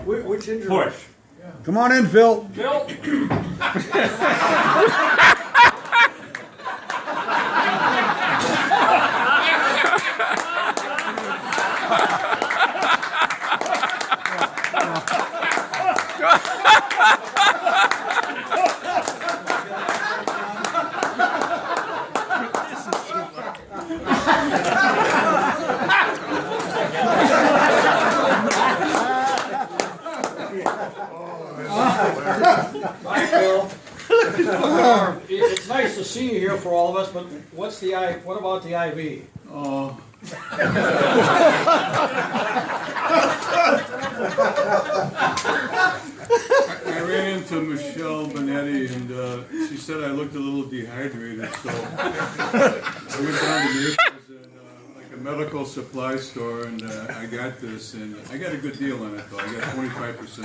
Which injury? Push. Come on in, Phil. Phil? Hi, Phil. It's nice to see you here for all of us, but what about the IV? Oh. I ran into Michelle Benetti, and she said I looked a little dehydrated, so I went down to Naples and like a medical supply store, and I got this, and I got a good deal on it though. I got 25%.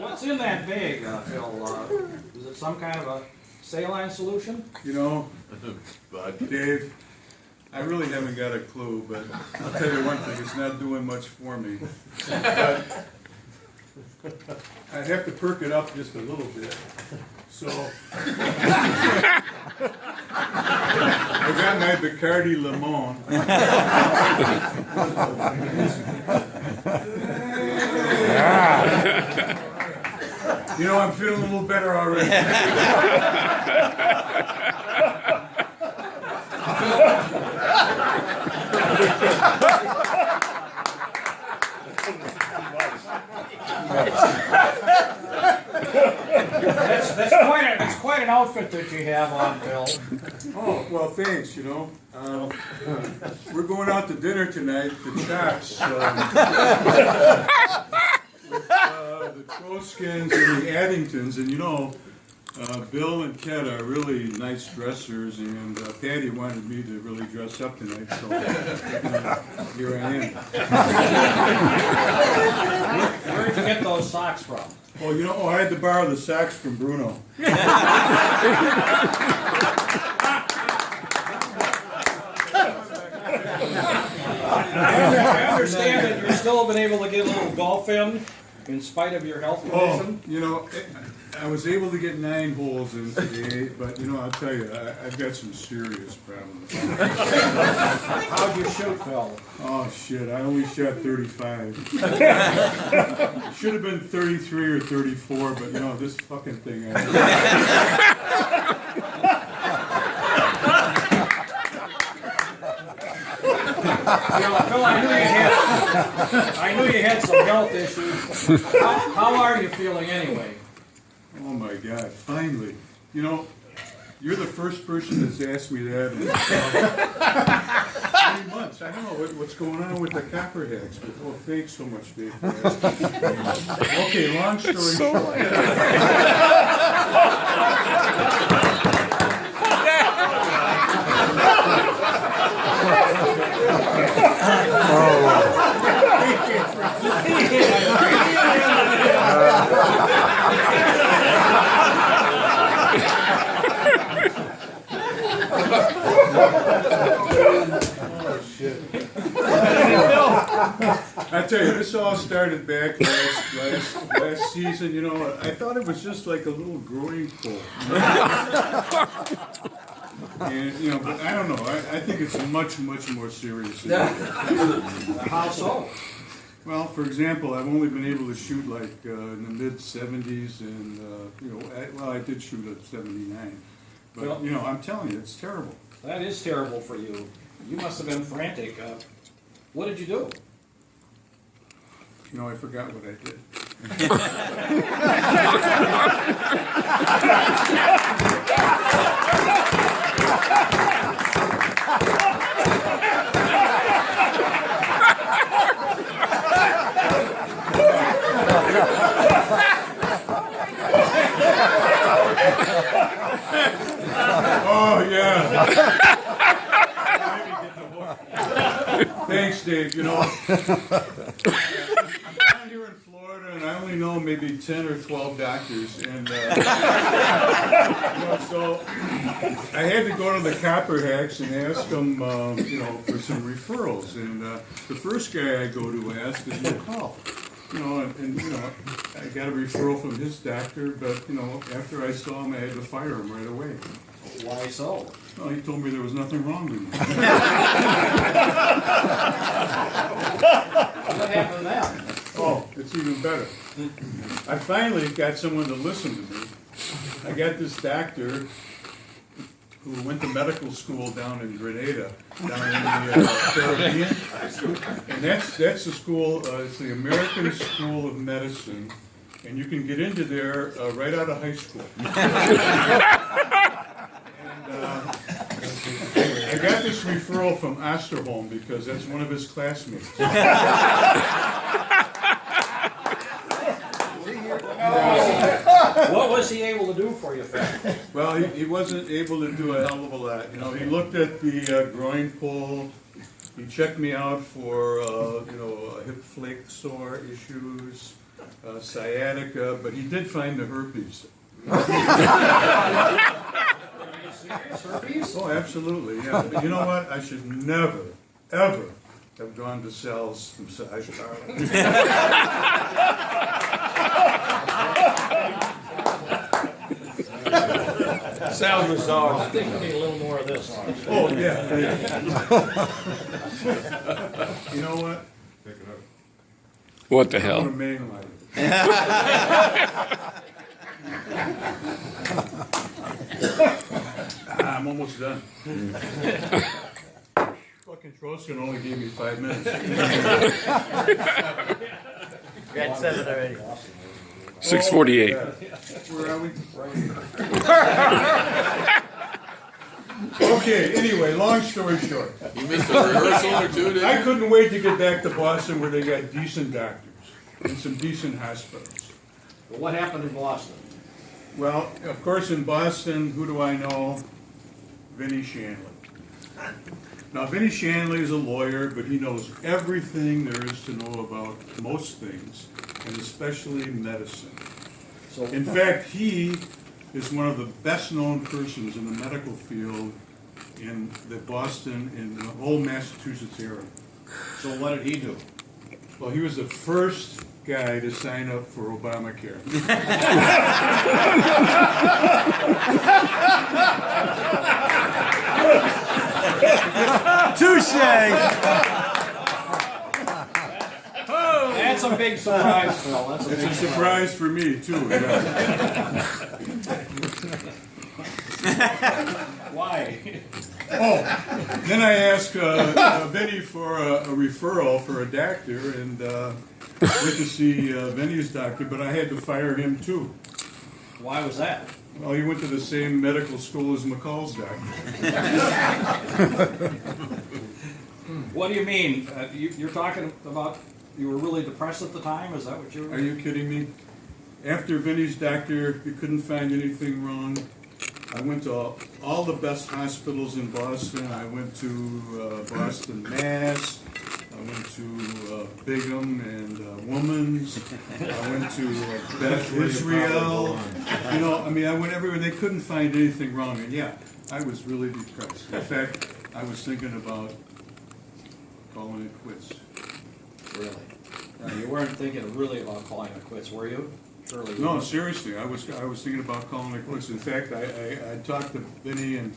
What's in that bag, Phil? Is it some kind of a saline solution? You know, Dave, I really haven't got a clue, but I'll tell you one thing, it's not doing much for me. But I'd have to perk it up just a little bit. So I got my Bacardi Limon. You know, I'm feeling a little better already. That's quite an outfit that you have on, Phil. Oh, well, thanks, you know. We're going out to dinner tonight, the Chops, with the Troskins and the Addingtons, and you know, Bill and Ted are really nice dressers, and Patty wanted me to really dress up tonight, so here I am. Where did you get those socks from? Oh, you know, I had to borrow the socks from Bruno. I understand that you've still been able to get a little golf in spite of your health condition. Oh, you know, I was able to get 9 holes in today, but you know, I'll tell you, I've got some serious problems. How'd you shoot, Phil? Oh shit, I only shot 35. Should have been 33 or 34, but you know, this fucking thing. Phil, I knew you had some health issues. How are you feeling anyway? Oh my God, finally. You know, you're the first person that's asked me that in 3 months. I don't know what's going on with the Copperhacks, but oh, thanks so much, Dave. Okay, long story short. I tell you, this all started back last season. You know, I thought it was just like a little growing cold. And you know, but I don't know. I think it's much more serious than that. How so? Well, for example, I've only been able to shoot like in the mid-70s, and you know, I did shoot at 79. But Well, you know, I'm telling you, it's terrible. That is terrible for you. You must have been frantic. What did you do? You know, I forgot what I did. Oh, yeah. Thanks, Dave. You know, I'm down here in Florida, and I only know know maybe 10 or 12 doctors, and so I had to go to the Copperhacks and ask them, for some referrals. And the first guy I go to ask is McCall. And I got a referral from his doctor, but after I saw him, I had to fire him right away. Why so? Well, he told me there was nothing wrong with me. What happened then? Oh, it's even better. I finally got someone to listen to me. I got this doctor who went to medical school down in Grenada, down in the Caribbean. And that's the school, it's the American School of Medicine. And you can get into there right out of high school. I got this referral from Osterholm because that's one of his classmates. What was he able to do for you, Fred? Well, he wasn't able to do a hell of a lot. He looked at the groin pull. He checked me out for, hip flexor issues, sciatica, but he did find the herpes. Herpes? Oh, absolutely, yeah. But you know what? I should never, ever have gone to Sal's massage parlor. Sound massage. I think we need a little more of this. Oh, yeah. You know what? What the I want hell? a main light. I'm almost done. Fucking Troskin only gave me 5 minutes. You had 7 already. 6:48. Where are we? Okay, anyway, long story short. You missed a rehearsal or two, I couldn't wait to get back to Boston where they got decent doctors and some decent hospitals. Well, what happened in Boston? Well, of course, in Boston, who do I know? Vinnie Shanley. Now, Vinnie Shanley is a lawyer, but he knows everything there is to know about most things, and especially medicine. So, In fact, he is one of the best-known persons in the medical field in the Boston and the whole Massachusetts area. so what did he do? Well, he was the first guy to sign up for Obamacare. Touche! That's a big surprise, Phil. That's a It's big a surprise for me, too. Yeah. Why? Oh, then I asked Vinnie for a referral for a doctor, and went to see Vinnie's doctor, but I had to fire him, too. Why was that? Well, he went to the same medical school as McCall's doctor. What do you mean? You're talking about you were really depressed at the time? Is that what you were? Are you kidding me? After Vinnie's doctor, you couldn't find anything wrong. I went to all the best hospitals in Boston. I went to Boston Mass. I went to Bigham and Woman's. I went to Beth Israel. I went everywhere. They couldn't find anything wrong. And yeah, I was really depressed. In fact, I was thinking about calling it quits. Really? You weren't thinking really about calling it quits, were you? Surely. No, seriously, I was thinking about calling it quits. In fact, I talked to Vinnie and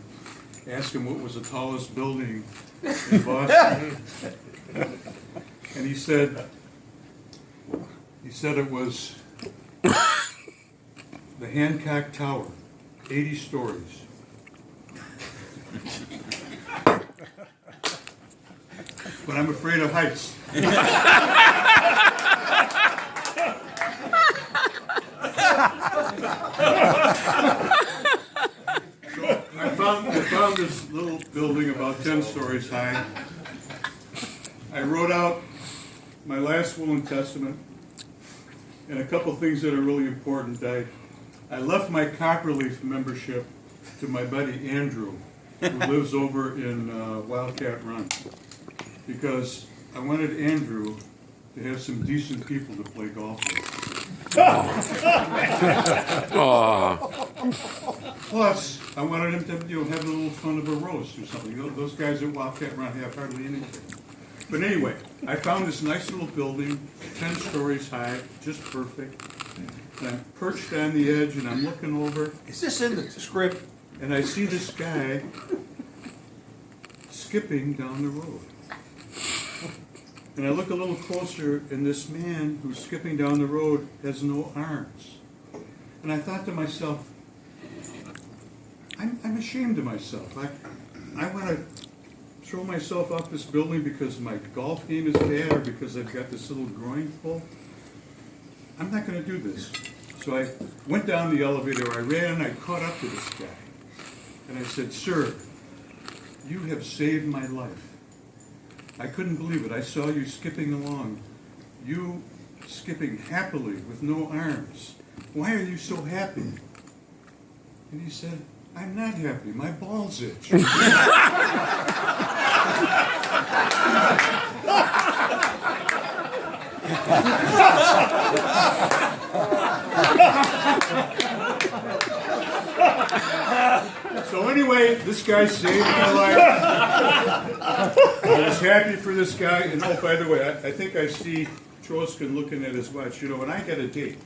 asked him what was the tallest building in Boston. And he said it was the Hancock Tower, 80 stories. But I'm afraid of heights. I found this little building about 10 stories high. I wrote out my last will and testament and a couple things that are really important. I left my Copperleaf membership to my buddy Andrew, who lives over in Wildcat Run, because I wanted Andrew to have some decent people to play golf with. Plus, I wanted him to, have a little fun of a roast or something. Those guys at Wildcat Run have hardly anything. But anyway, I found this nice little building, 10 stories high, just perfect. And I'm perched on the edge and I'm looking over Is this in the script? and I see this guy skipping down the road. And I look a little closer and this man who's skipping down the road has no arms. And I thought to myself, I'm ashamed of myself. I want to throw myself off this building because my golf game is bad or because I've got this little groin pull. I'm not going to do this. So I went down the elevator, I ran and I caught up to this guy. And I said, "Sir, you have saved my life. I couldn't believe it. I saw you skipping along. You skipping happily with no arms. Why are you so happy?" And he said, "I'm not happy. My balls itch." So anyway, this guy saved my life. I was happy for this guy. And oh, by the way, I think I see Troskin looking at his watch. And I got a date.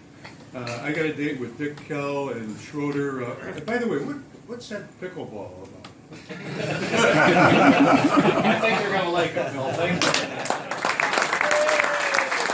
I got a date with Dick Kell and Schroeder. By the way, what's that pickleball about? I think you're gonna like it, Phil. Thank you.